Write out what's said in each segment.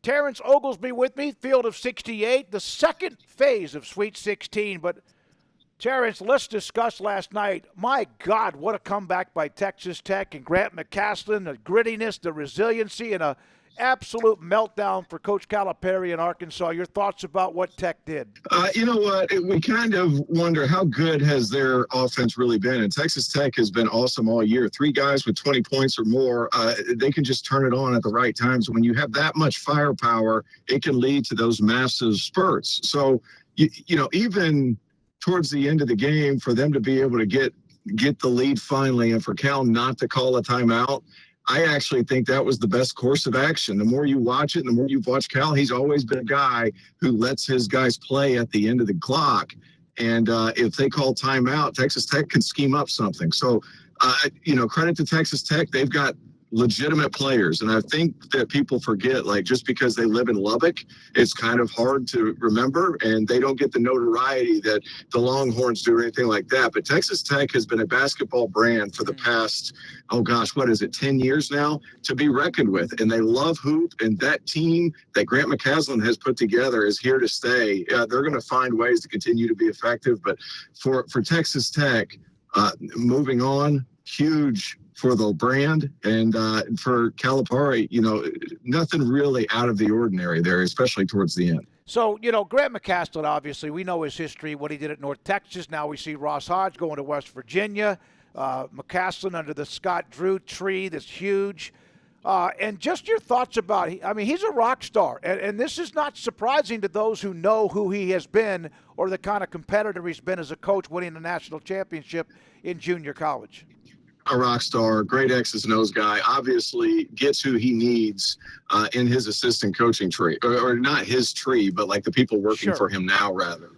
Terrence Oglesby with me, field of 68, the second phase of Sweet 16. But, Terrence, let's discuss last night. My God, what a comeback by Texas Tech and Grant McCasland, the grittiness, the resiliency, and a absolute meltdown for Coach Calipari in Arkansas. Your thoughts about what Tech did? You know what? We kind of wonder how good has their offense really been. And Texas Tech has been awesome all year. 3 guys with 20 points or more, they can just turn it on at the right times. When you have that much firepower, it can lead to those massive spurts. So, you know, even towards the end of the game, for them to be able to get the lead finally and for Cal not to call a timeout, I actually think that was the best course of action. The more you watch it, and the more you've watched Cal, he's always been a guy who lets his guys play at the end of the clock. And if they call timeout, Texas Tech can scheme up something. So, you know, credit to Texas Tech. They've got legitimate players. And I think that people forget, like, just because they live in Lubbock, it's kind of hard to remember, and they don't get the notoriety that the Longhorns do or anything like that. But Texas Tech has been a basketball brand for the past, 10 years now, to be reckoned with. And they love hoop, and that team that Grant McCasland has put together is here to stay. They're going to find ways to continue to be effective. But for Texas Tech, moving on, huge for the brand, and for Calipari, you know, nothing really out of the ordinary there, especially towards the end. So, you know, Grant McCasland, obviously, we know his history, what he did at North Texas. Now we see Ross Hodge going to West Virginia. McCasland under the Scott Drew tree that's huge. And just your thoughts about, I mean, he's a rock star. And this is not surprising to those who know who he has been or the kind of competitor he's been as a coach, winning the national championship in junior college. A rock star, great X's and O's guy, obviously gets who he needs in his assistant coaching tree, or not his tree, but like the people working for him now, rather.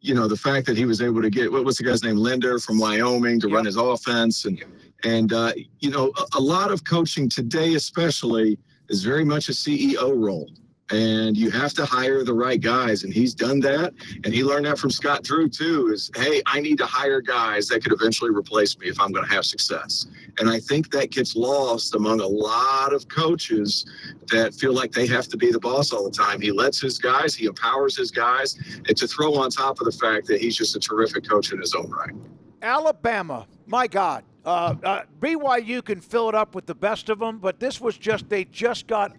You know, the fact that he was able to get, what's the guy's name, Linder from Wyoming to run his offense. And you know, a lot of coaching today especially is very much a CEO role. And you have to hire the right guys, and he's done that. And he learned that from Scott Drew, too, is, hey, I need to hire guys that could eventually replace me if I'm going to have success. And I think that gets lost among a lot of coaches that feel like they have to be the boss all the time. He lets his guys, he empowers his guys, and to throw on top of the fact that he's just a terrific coach in his own right. Alabama, my God. BYU can fill it up with the best of them, but this was just, they just got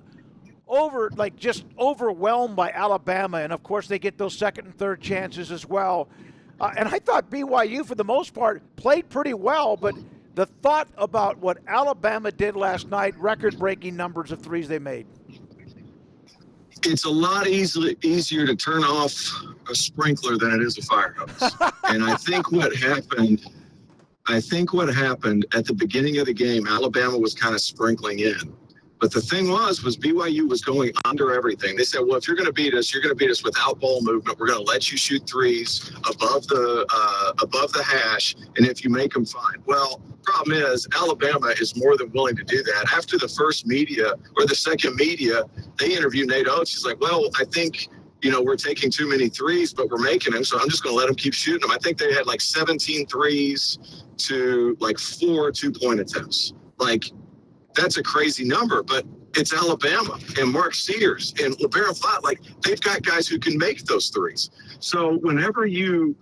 overwhelmed by Alabama, and of course they get those second and third chances as well. And I thought BYU, for the most part, played pretty well, but the thought about what Alabama did last night, record-breaking numbers of threes they made. It's a lot easier to turn off a sprinkler than it is a fire hose. And I think what happened at the beginning of the game, Alabama was kind of sprinkling in. But the thing was BYU was going under everything. They said, well, if you're going to beat us, you're going to beat us without ball movement. We're going to let you shoot threes above the hash, and if you make them, fine. Well, problem is Alabama is more than willing to do that. After the first media or the second media, they interviewed Nate Oates. He's like, well, I think, you know, we're taking too many threes, but we're making them, so I'm just going to let them keep shooting them. I think they had like 17 threes to like 4 2-point attempts. Like, that's a crazy number, but it's Alabama and Mark Sears and LeBaron Flat. Like, they've got guys who can make those threes. So whenever you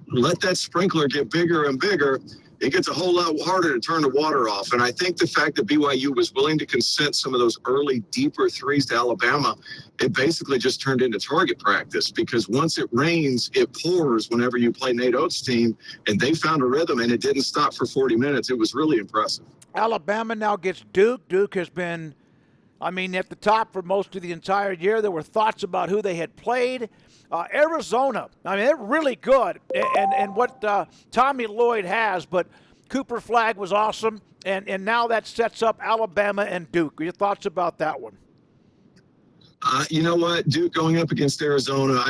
let that sprinkler get bigger and bigger, it gets a whole lot harder to turn the water off. And I think the fact that BYU was willing to consent some of those early, deeper threes to Alabama, it basically just turned into target practice, because once it rains, it pours whenever you play Nate Oates' team, and they found a rhythm, and it didn't stop for 40 minutes. It was really impressive. Alabama now gets Duke. Duke has been, I mean, at the top for most of the entire year. There were thoughts about who they had played. Arizona, I mean, they're really good, and what Tommy Lloyd has, but Cooper Flagg was awesome, and now that sets up Alabama and Duke. Your thoughts about that one? You know what? Duke going up against Arizona,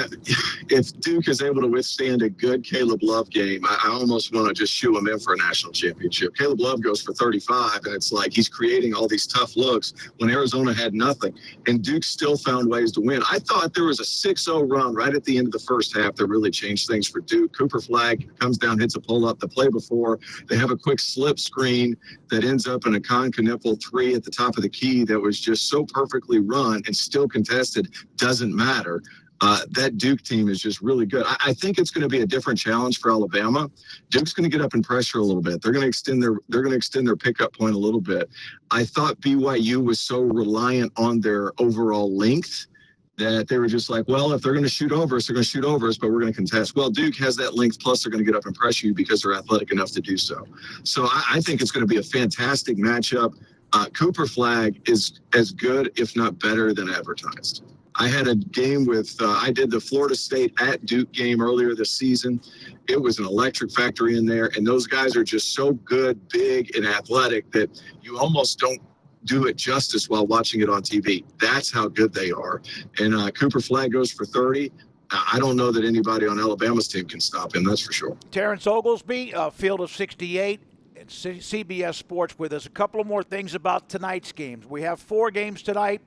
if Duke is able to withstand a good Caleb Love game, I almost want to just shoo him in for a national championship. Caleb Love goes for 35, and it's like he's creating all these tough looks when Arizona had nothing. And Duke still found ways to win. I thought there was a 6-0 run right at the end of the first half that really changed things for Duke. Cooper Flagg comes down, hits a pull-up. The play before, they have a quick slip screen that ends up in a Con Knipple 3 at the top of the key that was just so perfectly run and still contested. Doesn't matter. That Duke team is just really good. I think it's going to be a different challenge for Alabama. Duke's going to get up in pressure a little bit. They're going to extend their pickup point a little bit. I thought BYU was so reliant on their overall length that they were just like, well, if they're going to shoot over us, they're going to shoot over us, but we're going to contest. Well, Duke has that length, plus they're going to get up and pressure you because they're athletic enough to do so. So I think it's going to be a fantastic matchup. Cooper Flagg is as good, if not better, than advertised. I had a game with, I did the Florida State at Duke game earlier this season. It was an electric factory in there, and those guys are just so good, big, and athletic that you almost don't do it justice while watching it on TV. That's how good they are. And Cooper Flagg goes for 30. I don't know that anybody on Alabama's team can stop him, that's for sure. Terrence Oglesby, Field of 68. CBS Sports with us. A couple of more things about tonight's games. We have 4 games tonight.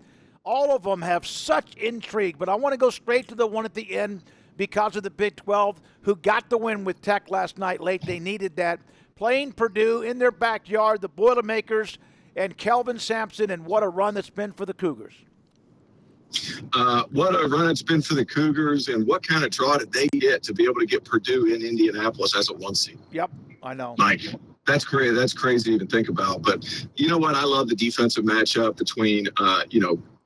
All of them have such intrigue, but I want to go straight to the one at the end because of the Big 12, who got the win with Tech last night late. They needed that. Playing Purdue in their backyard, the Boilermakers and Kelvin Sampson, and what a run it's been for the Cougars. What a run it's been for the Cougars, and what kind of draw did they get to be able to get Purdue in Indianapolis as a 1 seed? Yep, I know. Mike. That's crazy. That's crazy to even think about. But you know what? I love the defensive matchup between,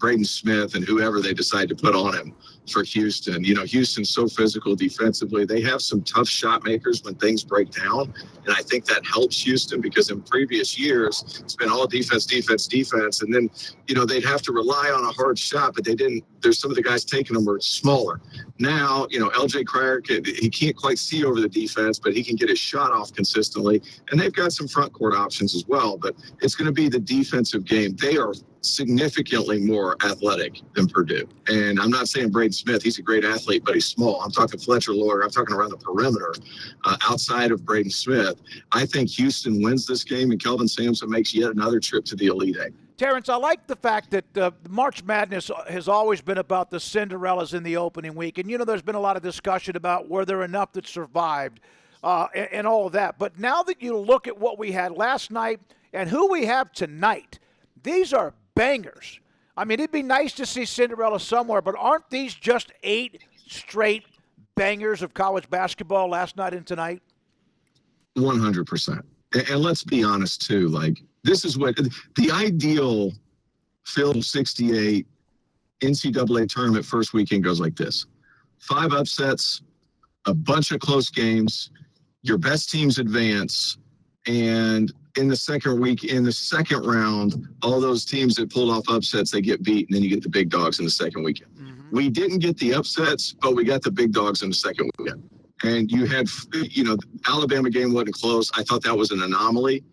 Braden Smith and whoever they decide to put on him for Houston. Houston's so physical defensively. They have some tough shot makers when things break down. And I think that helps Houston because in previous years, it's been all defense. And then, they'd have to rely on a hard shot, but they didn't. There's some of the guys taking them were smaller. Now, LJ Cryer, he can't quite see over the defense, but he can get his shot off consistently. And they've got some front court options as well. But it's going to be the defensive game. They are significantly more athletic than Purdue. And I'm not saying Braden Smith, he's a great athlete, but he's small. I'm talking Fletcher Loyer. I'm talking around the perimeter outside of Braden Smith. I think Houston wins this game, and Kelvin Sampson makes yet another trip to the Elite Eight. Terrence, I like the fact that March Madness has always been about the Cinderellas in the opening week. And, there's been a lot of discussion about were there enough that survived and all of that. But now that you look at what we had last night and who we have tonight, these are bangers. I mean, it'd be nice to see Cinderella somewhere, but aren't these just 8 straight bangers of college basketball last night and tonight? 100%. And let's be honest, too. Like, this is what the ideal Field 68 NCAA tournament first weekend goes like this. 5 upsets, a bunch of close games, your best teams advance, and in the second round, all those teams that pulled off upsets, they get beat, and then you get the big dogs in the second weekend. Mm-hmm. We didn't get the upsets, but we got the big dogs in the second weekend. And you had, the Alabama game wasn't close. I thought that was an anomaly.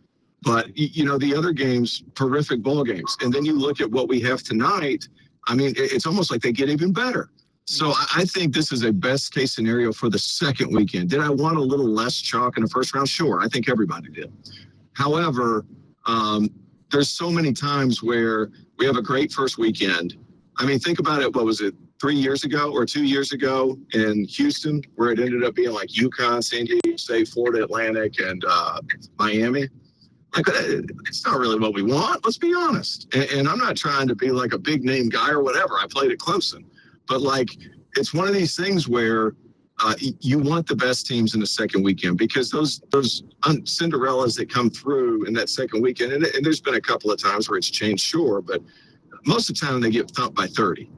But, the other games, terrific ball games. And then you look at what we have tonight, I mean, it's almost like they get even better. So I think this is a best case scenario for the second weekend. Did I want a little less chalk in the first round? Sure. I think everybody did. However, there's so many times where we have a great first weekend. I mean, think about it. What was it, 3 years ago or 2 years ago in Houston, where it ended up being like UConn, San Diego State, Florida Atlantic, and Miami? Like, it's not really what we want. Let's be honest. And I'm not trying to be like a big name guy or whatever. I played at Clemson. But, like, it's one of these things where you want the best teams in the second weekend because those Cinderellas that come through in that second weekend, and there's been a couple of times where it's changed, sure, but most of the time they get thumped by 30.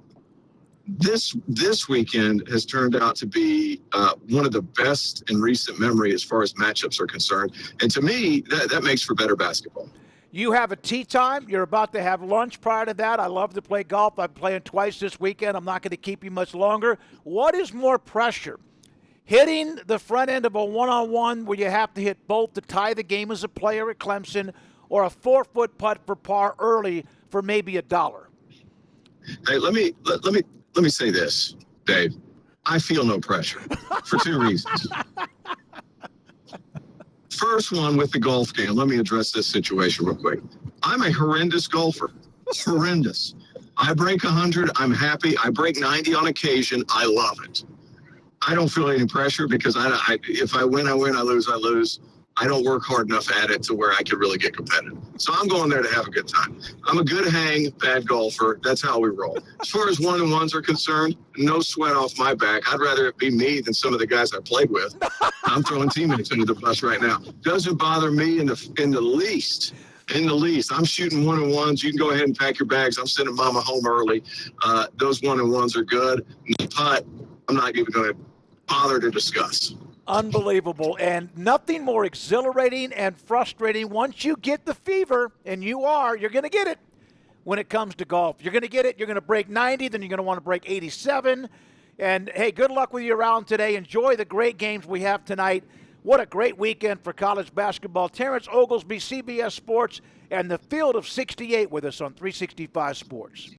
This weekend has turned out to be one of the best in recent memory as far as matchups are concerned. And to me, that makes for better basketball. You have a tea time. You're about to have lunch prior to that. I love to play golf. I'm playing twice this weekend. I'm not going to keep you much longer. What is more pressure? Hitting the front end of a one-on-one where you have to hit both to tie the game as a player at Clemson, or a 4-foot putt for par early for maybe $1? Hey, let me say this, Dave. I feel no pressure for two reasons. First one, with the golf game, let me address this situation real quick. I'm a horrendous golfer. Horrendous. I break 100, I'm happy. I break 90 on occasion, I love it. I don't feel any pressure because if I win, I win. I lose. I don't work hard enough at it to where I could really get competitive. So I'm going there to have a good time. I'm a good hang, bad golfer. That's how we roll. As far as one-on-ones are concerned, no sweat off my back. I'd rather it be me than some of the guys I played with. I'm throwing teammates under the bus right now. Doesn't bother me in the least. In the least. I'm shooting one-on-ones. You can go ahead and pack your bags. I'm sending mama home early. Those one-on-ones are good. The putt, I'm not even going to bother to discuss. Unbelievable, and nothing more exhilarating and frustrating once you get the fever, and you're going to get it when it comes to golf. You're going to get it. You're going to break 90, then you're going to want to break 87. And, hey, good luck with you around today. Enjoy the great games we have tonight. What a great weekend for college basketball. Terrence Oglesby, CBS Sports, and the Field of 68 with us on 365 Sports.